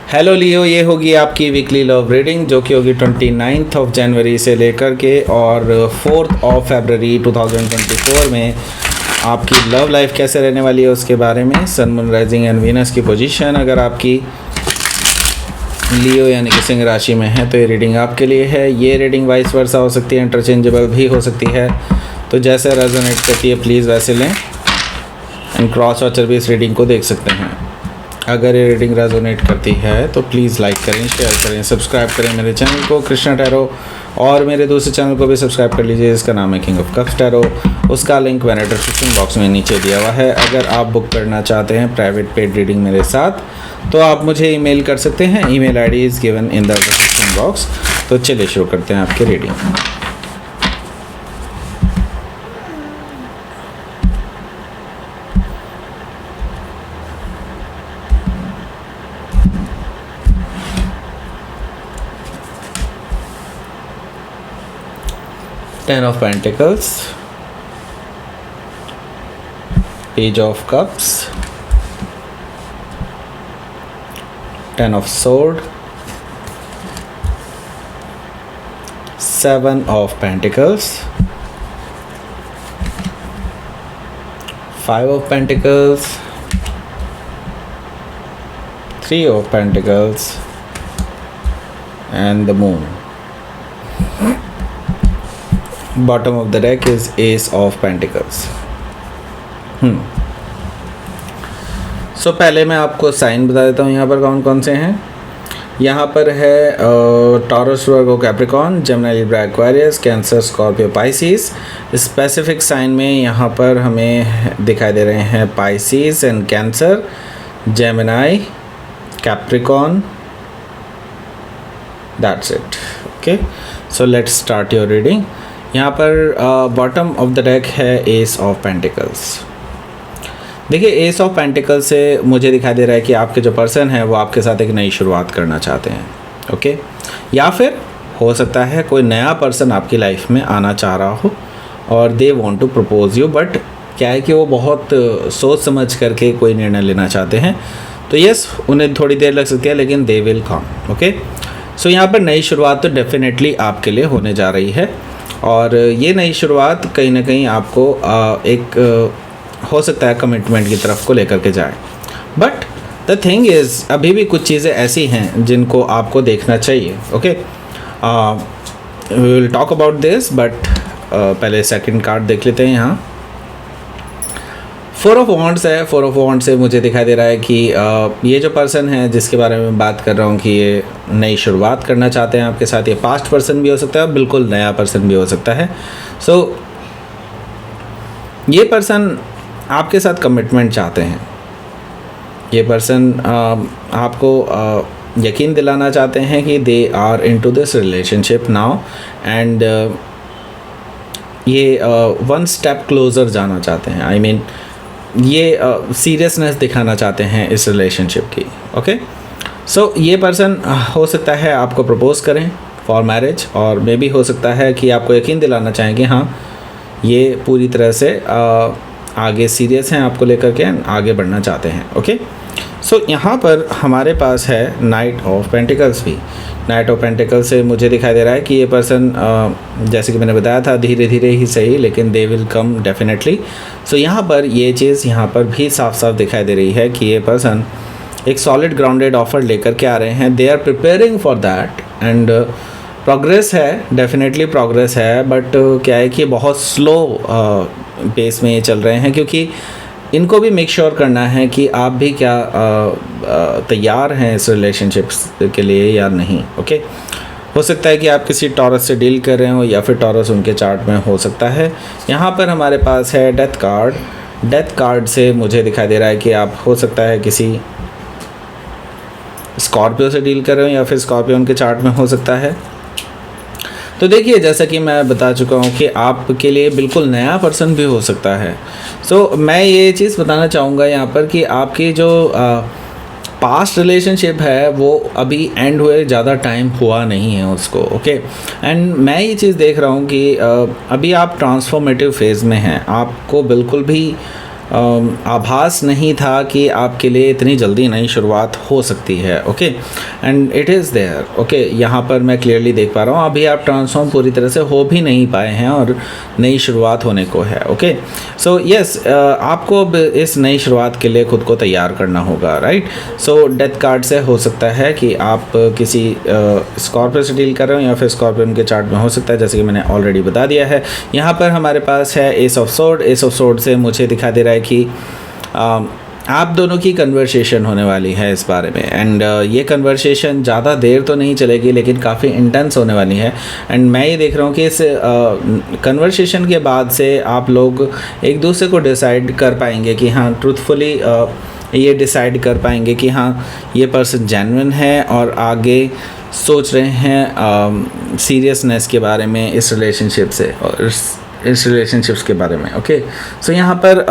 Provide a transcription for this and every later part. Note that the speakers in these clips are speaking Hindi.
हेलो लियो, ये होगी आपकी वीकली लव रीडिंग जो कि होगी 29 ऑफ जनवरी से लेकर के और 4 ऑफ फरवरी 2024 में आपकी लव लाइफ कैसे रहने वाली है उसके बारे में। Sun moon rising and Venus की पोजीशन अगर आपकी लियो यानी कि सिंह राशि में है तो ये रीडिंग आपके लिए है। ये रीडिंग वाइस वर्सा हो सकती है, इंटरचेंजेबल भी हो सकती है, तो जैसे रेजोनेट करती है प्लीज़ वैसे लें। एंड क्रॉस वॉचर भी इस रीडिंग को देख सकते हैं। अगर ये रीडिंग रेजोनेट करती है तो प्लीज़ लाइक करें, शेयर करें, सब्सक्राइब करें मेरे चैनल को कृष्णा टैरो, और मेरे दूसरे चैनल को भी सब्सक्राइब कर लीजिए जिसका नाम है किंग ऑफ कप्स टैरो। उसका लिंक मैंने डिस्क्रिप्शन बॉक्स में नीचे दिया हुआ है। अगर आप बुक करना चाहते हैं प्राइवेट पेड रीडिंग मेरे साथ तो आप मुझे ईमेल कर सकते हैं। Email ID is given in the description box. तो चलिए शुरू करते हैं आपकी reading. Ten of Pentacles, Page of Cups, Ten of Swords, Seven of Pentacles, Five of Pentacles, Three of Pentacles, and the Moon. Bottom of the deck is Ace of Pentacles. सो पहले मैं आपको साइन बता देता हूँ यहाँ पर कौन कौन से हैं। यहाँ पर है Taurus, Virgo, Capricorn, Gemini, Libra, Aquarius, Cancer, Scorpio, Pisces. Specific sign में यहाँ पर हमें दिखाई दे रहे हैं Pisces and Cancer, Gemini, Capricorn. That's it. Okay, so let's start your reading. यहाँ पर बॉटम ऑफ द डेक है एस ऑफ पेंटिकल्स। देखिए, एस ऑफ पेंटिकल्स से मुझे दिखाई दे रहा है कि आपके जो पर्सन है वो आपके साथ एक नई शुरुआत करना चाहते हैं। ओके, या फिर हो सकता है कोई नया पर्सन आपकी लाइफ में आना चाह रहा हो और they want to propose you, but क्या है कि वो बहुत सोच समझ करके कोई निर्णय लेना चाहते हैं। तो यस, उन्हें थोड़ी देर लग सकती है लेकिन दे विल कम। ओके, सो यहाँ पर नई शुरुआत तो डेफिनेटली आपके लिए होने जा रही है और ये नई शुरुआत कहीं ना कहीं आपको एक हो सकता है कमिटमेंट की तरफ को लेकर के जाए। बट द थिंग इज़ अभी भी कुछ चीज़ें ऐसी हैं जिनको आपको देखना चाहिए। Okay, we will talk about this, but पहले सेकंड कार्ड देख लेते हैं। यहाँ फोर ऑफ वॉन्ड्स है। फोर ऑफ वॉन्ड से मुझे दिखाई दे रहा है कि ये जो पर्सन है जिसके बारे में बात कर रहा हूँ कि ये नई शुरुआत करना चाहते हैं आपके साथ, ये पास्ट पर्सन भी हो सकता है, बिल्कुल नया पर्सन भी हो सकता है। सो ये पर्सन आपके साथ कमिटमेंट चाहते हैं। ये पर्सन आपको यकीन दिलाना चाहते हैं कि they are into this relationship now and ये वन स्टेप क्लोज़र जाना चाहते हैं। आई मीन ये सीरियसनेस दिखाना चाहते हैं इस रिलेशनशिप की। ओके, सो ये पर्सन हो सकता है आपको प्रपोज करें फॉर मैरिज, और मे भी हो सकता है कि आपको यकीन दिलाना चाहें कि हाँ ये पूरी तरह से आगे सीरियस हैं आपको लेकर के, आगे बढ़ना चाहते हैं। ओके, सो यहाँ पर हमारे पास है नाइट ऑफ पेंटिकल्स भी। नाइट ऑफ पेंटिकल्स से मुझे दिखाई दे रहा है कि ये पर्सन जैसे कि मैंने बताया था धीरे धीरे ही सही लेकिन दे विल कम डेफिनेटली। सो यहाँ पर ये चीज़ यहाँ पर भी साफ साफ दिखाई दे रही है कि ये पर्सन एक सॉलिड ग्राउंडेड ऑफर लेकर के आ रहे हैं। They are preparing for that and progress है, डेफिनेटली प्रोग्रेस है, बट क्या है कि बहुत स्लो पेस में ये चल रहे हैं क्योंकि इनको भी मेक श्योर करना है कि आप भी क्या तैयार हैं इस रिलेशनशिप्स के लिए या नहीं। ओके, हो सकता है कि आप किसी टॉरस से डील कर रहे हो या फिर टॉरस उनके चार्ट में हो सकता है। यहाँ पर हमारे पास है डेथ कार्ड। डेथ कार्ड से मुझे दिखाई दे रहा है कि आप हो सकता है किसी स्कॉर्पियो से डील कर रहे हो या फिर स्कॉर्पियो उनके चार्ट में हो सकता है। तो देखिए, जैसा कि मैं बता चुका हूँ कि आपके लिए बिल्कुल नया पर्सन भी हो सकता है। सो मैं ये चीज़ बताना चाहूँगा यहाँ पर कि आपकी जो पास्ट रिलेशनशिप है वो अभी एंड हुए ज़्यादा टाइम हुआ नहीं है उसको। ओके, एंड मैं ये चीज़ देख रहा हूँ कि अभी आप ट्रांसफॉर्मेटिव फेज़ में हैं। आपको बिल्कुल भी आभास नहीं था कि आपके लिए इतनी जल्दी नई शुरुआत हो सकती है। Okay, and it is there. Okay, यहाँ पर मैं क्लियरली देख पा रहा हूँ अभी आप ट्रांसफॉर्म पूरी तरह से हो भी नहीं पाए हैं और नई शुरुआत होने को है। ओके, सो यस, आपको अब इस नई शुरुआत के लिए खुद को तैयार करना होगा, राइट। सो डेथ कार्ड से हो सकता है कि आप किसी स्कॉर्पियो से डील कर रहे हो या फिर स्कॉर्पियन के चार्ट में हो सकता है, जैसे कि मैंने ऑलरेडी बता दिया है। यहाँ पर हमारे पास है ace of sword. S of sword से मुझे दिखा दे रहा है कि आप दोनों की कन्वर्सेशन होने वाली है इस बारे में, एंड ये कन्वर्सेशन ज़्यादा देर तो नहीं चलेगी लेकिन काफ़ी इंटेंस होने वाली है। एंड मैं ये देख रहा हूँ कि इस कन्वर्सेशन के बाद से आप लोग एक दूसरे को डिसाइड कर पाएंगे कि हाँ, ट्रूथफुली ये डिसाइड कर पाएंगे कि हाँ, ये पर्सन जेन्युइन है और आगे सोच रहे हैं सीरियसनेस के बारे में इस रिलेशनशिप से और इस रिलेशनशिप्स के बारे में। ओके, सो यहाँ पर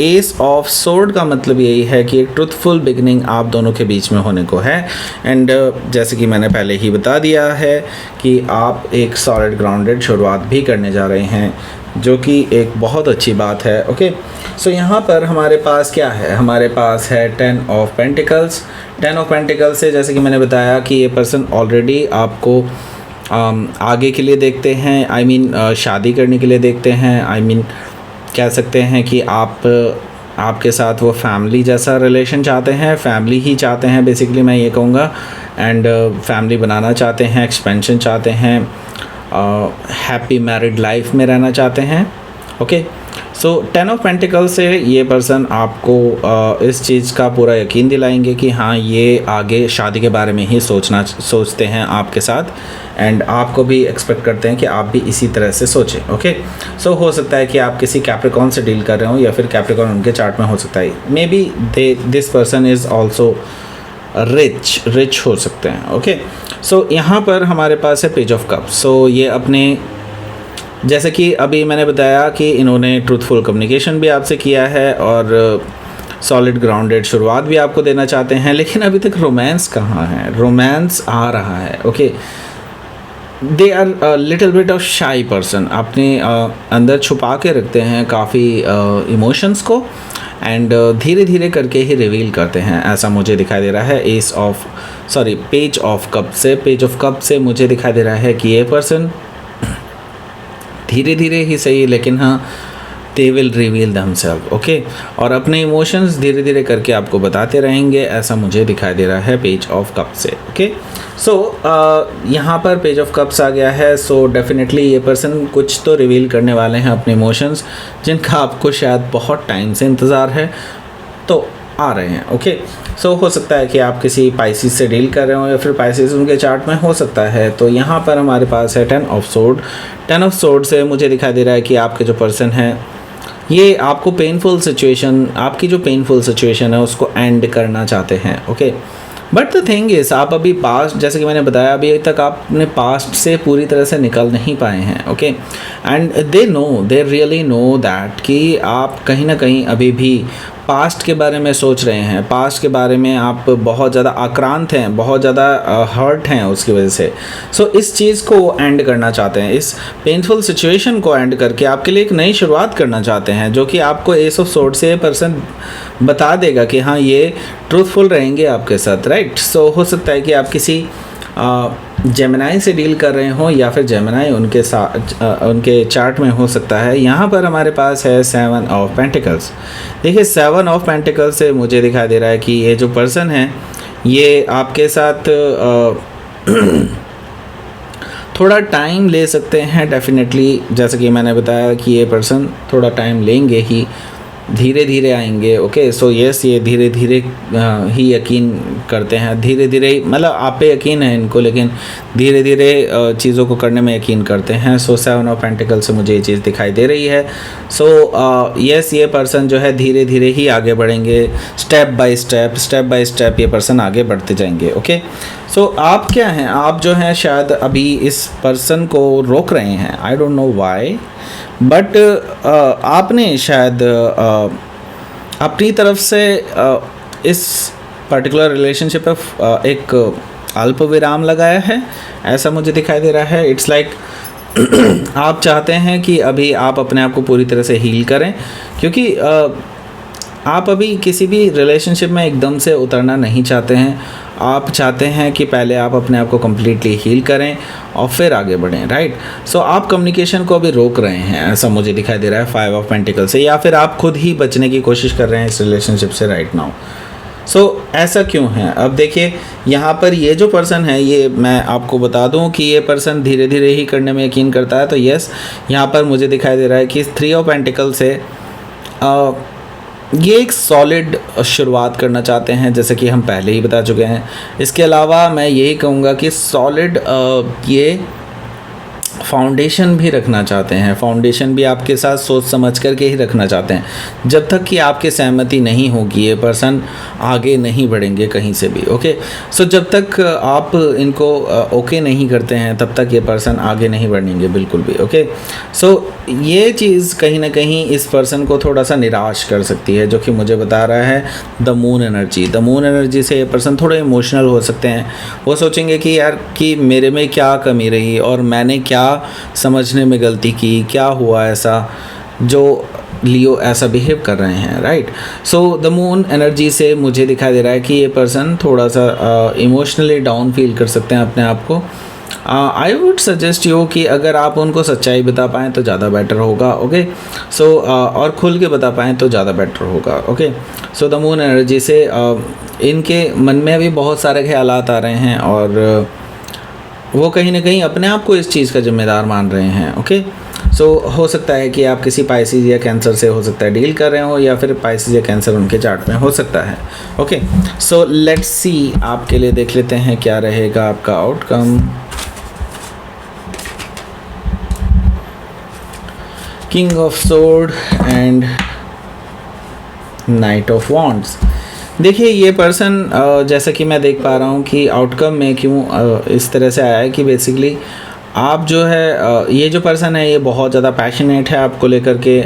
एस ऑफ सोर्ड का मतलब यही है कि एक ट्रूथफुल बिगनिंग आप दोनों के बीच में होने को है। एंड जैसे कि मैंने पहले ही बता दिया है कि आप एक सॉलिड ग्राउंडेड शुरुआत भी करने जा रहे हैं, जो कि एक बहुत अच्छी बात है। ओके, सो यहाँ पर हमारे पास क्या है, हमारे पास है 10 ऑफ पेंटिकल्स। 10 ऑफ पेंटिकल्स से जैसे कि मैंने बताया कि ये पर्सन ऑलरेडी आपको आगे के लिए देखते हैं, आई मीन शादी करने के लिए देखते हैं, आई मीन कह सकते हैं कि आपके साथ वो फैमिली जैसा रिलेशन चाहते हैं, फैमिली ही चाहते हैं बेसिकली, मैं ये कहूँगा। एंड फैमिली बनाना चाहते हैं, एक्सपेंशन चाहते हैं, हैप्पी मैरिड लाइफ में रहना चाहते हैं। ओके, सो 10 ऑफ पेंटिकल से ये पर्सन आपको इस चीज़ का पूरा यकीन दिलाएंगे कि हाँ, ये आगे शादी के बारे में ही सोचते हैं आपके साथ, एंड आपको भी एक्सपेक्ट करते हैं कि आप भी इसी तरह से सोचें। ओके, सो हो सकता है कि आप किसी कैप्रिकॉर्न से डील कर रहे हो या फिर कैप्रिकॉर्न उनके चार्ट में हो सकता है। May be this person is also rich हो सकते हैं। ओके, सो यहाँ पर हमारे पास है पेज ऑफ कप। सो ये अपने, जैसे कि अभी मैंने बताया कि इन्होंने ट्रूथफुल कम्युनिकेशन भी आपसे किया है और सॉलिड ग्राउंडेड शुरुआत भी आपको देना चाहते हैं, लेकिन अभी तक रोमांस कहाँ है? रोमांस आ रहा है। Okay, they are little bit of shy person, अपने अंदर छुपा के रखते हैं काफ़ी इमोशंस को, एंड धीरे धीरे करके ही रिवील करते हैं, ऐसा मुझे दिखाई दे रहा है। पेज ऑफ कप से, पेज ऑफ कप से मुझे दिखाई दे रहा है कि ये पर्सन धीरे धीरे ही सही, लेकिन हाँ, they will reveal themselves. Okay, और अपने इमोशंस धीरे धीरे करके आपको बताते रहेंगे, ऐसा मुझे दिखाई दे रहा है पेज ऑफ कप से। ओके, सो यहाँ पर पेज ऑफ कप्स आ गया है। सो डेफिनेटली ये पर्सन कुछ तो रिवील करने वाले हैं अपने इमोशंस, जिनका आपको शायद बहुत टाइम से इंतज़ार है, तो आ रहे हैं। ओके, सो हो सकता है कि आप किसी पाइसिस से डील कर रहे हो या फिर पाइसिस उनके चार्ट में हो सकता है। तो यहाँ पर हमारे पास है 10 ऑफ सोर्ड। 10 ऑफ सोर्ड से मुझे दिखाई दे रहा है कि आपके जो पर्सन हैं, ये आपको आपकी जो पेनफुल सिचुएशन है उसको एंड करना चाहते हैं। Okay, but the thing is, आप अभी पास्ट, जैसे कि मैंने बताया, अभी तक आप अपने पास्ट से पूरी तरह से निकल नहीं पाए हैं। Okay, and they really know that कि आप कहीं ना कहीं अभी भी पास्ट के बारे में सोच रहे हैं, पास्ट के बारे में आप बहुत ज़्यादा आक्रांत हैं, बहुत ज़्यादा हर्ट हैं उसकी वजह से। सो इस चीज़ को एंड करना चाहते हैं, इस पेनफुल सिचुएशन को एंड करके आपके लिए एक नई शुरुआत करना चाहते हैं, जो कि आपको एस ऑफ सोर्ड से ये पर्सन बता देगा कि हाँ, ये ट्रूथफुल रहेंगे आपके साथ, राइट। सो हो सकता है कि आप किसी जेमिनाई से डील कर रहे हो या फिर जेमिनाई उनके साथ उनके चार्ट में हो सकता है। यहाँ पर हमारे पास है 7 ऑफ पेंटिकल्स। देखिए, 7 ऑफ पेंटिकल्स से मुझे दिखाई दे रहा है कि ये जो पर्सन है, ये आपके साथ थोड़ा टाइम ले सकते हैं डेफिनेटली। जैसे कि मैंने बताया कि ये पर्सन थोड़ा टाइम लेंगे ही, धीरे धीरे आएंगे। ओके, सो यस, ये धीरे धीरे ही यकीन करते हैं, धीरे धीरे, मतलब आप पे यकीन है इनको, लेकिन धीरे धीरे चीज़ों को करने में यकीन करते हैं। सो 7 ऑफ पेंटिकल से मुझे ये चीज़ दिखाई दे रही है। सो यस, ये पर्सन जो है धीरे धीरे ही आगे बढ़ेंगे, स्टेप बाय स्टेप ये पर्सन आगे बढ़ते जाएंगे। ओके, सो आप क्या हैं, आप जो हैं शायद अभी इस पर्सन को रोक रहे हैं, आई डोंट नो व्हाई, बट आपने शायद अपनी तरफ से इस पर्टिकुलर रिलेशनशिप पे एक अल्प विराम लगाया है, ऐसा मुझे दिखाई दे रहा है। इट्स लाइक आप चाहते हैं कि अभी आप अपने आप को पूरी तरह से हील करें, क्योंकि आप अभी किसी भी रिलेशनशिप में एकदम से उतरना नहीं चाहते हैं। आप चाहते हैं कि पहले आप अपने आप को कम्प्लीटली हील करें और फिर आगे बढ़ें, राइट। सो आप कम्युनिकेशन को अभी रोक रहे हैं, ऐसा मुझे दिखाई दे रहा है 5 ऑफ पेंटिकल से, या फिर आप खुद ही बचने की कोशिश कर रहे हैं इस रिलेशनशिप से राइट नाउ। सो ऐसा क्यों है? अब देखिए यहाँ पर ये जो पर्सन है, ये मैं आपको बता दूं कि ये पर्सन धीरे धीरे ही करने में यकीन करता है। तो यस, यहाँ पर मुझे दिखाई दे रहा है कि 3 ऑफ पेंटिकल से ये एक सॉलिड शुरुआत करना चाहते हैं, जैसे कि हम पहले ही बता चुके हैं। इसके अलावा मैं यही कहूँगा कि सॉलिड ये फाउंडेशन भी रखना चाहते हैं। फाउंडेशन भी आपके साथ सोच समझ करके ही रखना चाहते हैं। जब तक कि आपकी सहमति नहीं होगी ये पर्सन आगे नहीं बढ़ेंगे कहीं से भी, ओके। सो जब तक आप इनको ओके नहीं करते हैं तब तक ये पर्सन आगे नहीं बढ़ेंगे बिल्कुल भी, ओके। सो ये चीज़ कहीं ना कहीं इस पर्सन को थोड़ा सा निराश कर सकती है, जो कि मुझे बता रहा है the moon energy. The moon energy से ये पर्सन थोड़े इमोशनल हो सकते हैं। वो सोचेंगे कि यार कि मेरे में क्या कमी रही और मैंने क्या समझने में गलती की, क्या हुआ ऐसा जो लियो ऐसा बिहेव कर रहे हैं, right. So the moon energy से मुझे दिखाई दे रहा है कि ये पर्सन थोड़ा सा इमोशनली डाउन फील कर सकते हैं अपने आप को। आई वुड सजेस्ट यू कि अगर आप उनको सच्चाई बता पाएँ तो ज़्यादा बेटर होगा, ओके। सो और खुल के बता पाएँ तो ज़्यादा बेटर होगा, okay. So the moon energy से इनके मन में अभी बहुत सारे ख्यालात आ रहे हैं और वो कहीं ना कहीं अपने आप को इस चीज़ का जिम्मेदार मान रहे हैं, ओके। सो हो सकता है कि आप किसी पाइसिस या कैंसर से हो सकता है डील कर रहे हो, या फिर पाइसिस या कैंसर उनके चार्ट में हो सकता है, ओके। सो लेट्स सी, आपके लिए देख लेते हैं क्या रहेगा आपका outcome. King of sword and night of wands. देखिए ये पर्सन जैसा कि मैं देख पा रहा हूँ कि आउटकम में क्यों इस तरह से आया है कि बेसिकली आप जो है ये जो पर्सन है ये बहुत ज़्यादा पैशनेट है आपको लेकर के,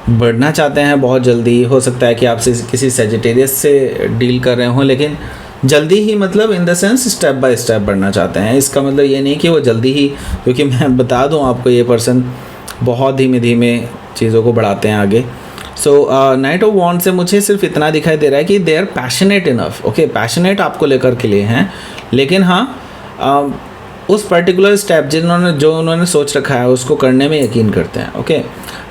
बढ़ना चाहते हैं बहुत जल्दी। हो सकता है कि आप किसी सेजिटेरियस से डील कर रहे हों, लेकिन जल्दी ही मतलब in the sense step by step बढ़ना चाहते हैं। इसका मतलब ये नहीं कि वो जल्दी ही, क्योंकि मैं बता दूँ आपको ये पर्सन बहुत धीमे धीमे चीज़ों को बढ़ाते हैं आगे। सो नाइट ऑफ वॉन्ड से मुझे सिर्फ इतना दिखाई दे रहा है कि they are passionate enough, okay. Passionate आपको लेकर के लिए हैं, लेकिन हाँ उस पर्टिकुलर स्टेप जो उन्होंने सोच रखा है उसको करने में यकीन करते हैं, ओके।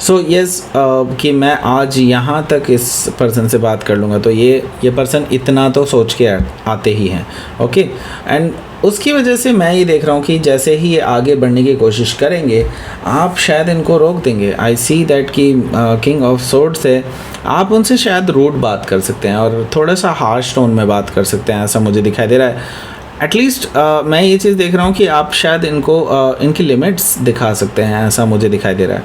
सो यस कि मैं आज यहाँ तक इस पर्सन से बात कर लूँगा, तो ये पर्सन इतना तो सोच के आते ही हैं, ओके। एंड उसकी वजह से मैं ये देख रहा हूँ कि जैसे ही ये आगे बढ़ने की कोशिश करेंगे आप शायद इनको रोक देंगे। आई सी दैट कि किंग ऑफ सोर्ड से आप उनसे शायद रूड बात कर सकते हैं और थोड़ा सा हार्श टोन में बात कर सकते हैं, ऐसा मुझे दिखाई दे रहा है। एटलीस्ट मैं ये चीज़ देख रहा हूँ कि आप शायद इनको इनकी लिमिट्स दिखा सकते हैं, ऐसा मुझे दिखाई दे रहा है,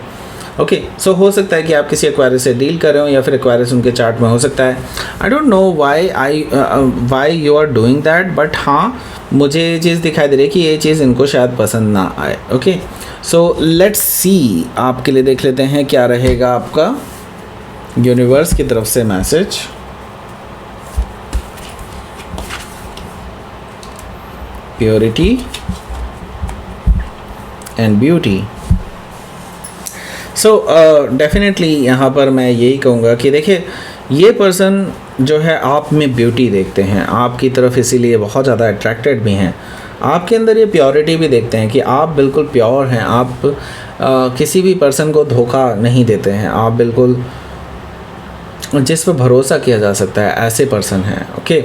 ओके। सो हो सकता है कि आप किसी एक्वायरिस से डील कर रहे हो या फिर एक्वायरिस उनके चार्ट में हो सकता है। I don't know why you are doing that, but हाँ मुझे ये चीज़ दिखाई दे रही है कि ये चीज़ इनको शायद पसंद ना आए, ओके। सो लेट्स सी, आपके लिए देख लेते हैं क्या रहेगा आपका यूनिवर्स की तरफ से message. Purity and beauty. So definitely यहाँ पर मैं यही कहूँगा कि देखिए ये पर्सन जो है आप में ब्यूटी देखते हैं आपकी तरफ, इसीलिए बहुत ज़्यादा अट्रैक्टेड भी हैं। आपके अंदर ये प्योरिटी भी देखते हैं कि आप बिल्कुल प्योर हैं, आप किसी भी पर्सन को धोखा नहीं देते हैं, आप बिल्कुल जिस पर भरोसा किया जा सकता है ऐसे पर्सन हैं, ओके।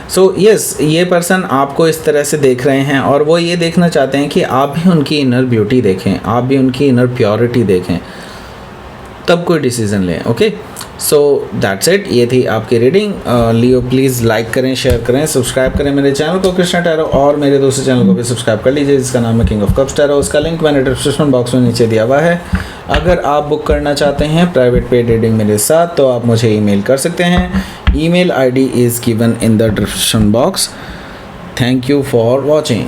सो यस ये पर्सन आपको इस तरह से देख रहे हैं और वो ये देखना चाहते हैं कि आप भी उनकी इनर ब्यूटी देखें, आप भी उनकी इनर प्योरिटी देखें, तब कोई डिसीज़न लें, ओके। सो दैट्स इट, ये थी आपकी रीडिंग। लियो प्लीज़ लाइक करें, शेयर करें, सब्सक्राइब करें मेरे चैनल को कृष्णा टैरो, और मेरे दूसरे चैनल को भी सब्सक्राइब कर लीजिए जिसका नाम है किंग ऑफ कप्स टैरो। उसका लिंक मैंने डिस्क्रिप्शन बॉक्स में नीचे दिया हुआ है। अगर आप बुक करना चाहते हैं प्राइवेट पेड रीडिंग मेरे साथ तो आप मुझे ईमेल कर सकते हैं। Email ID is given in the description box. Thank you for watching.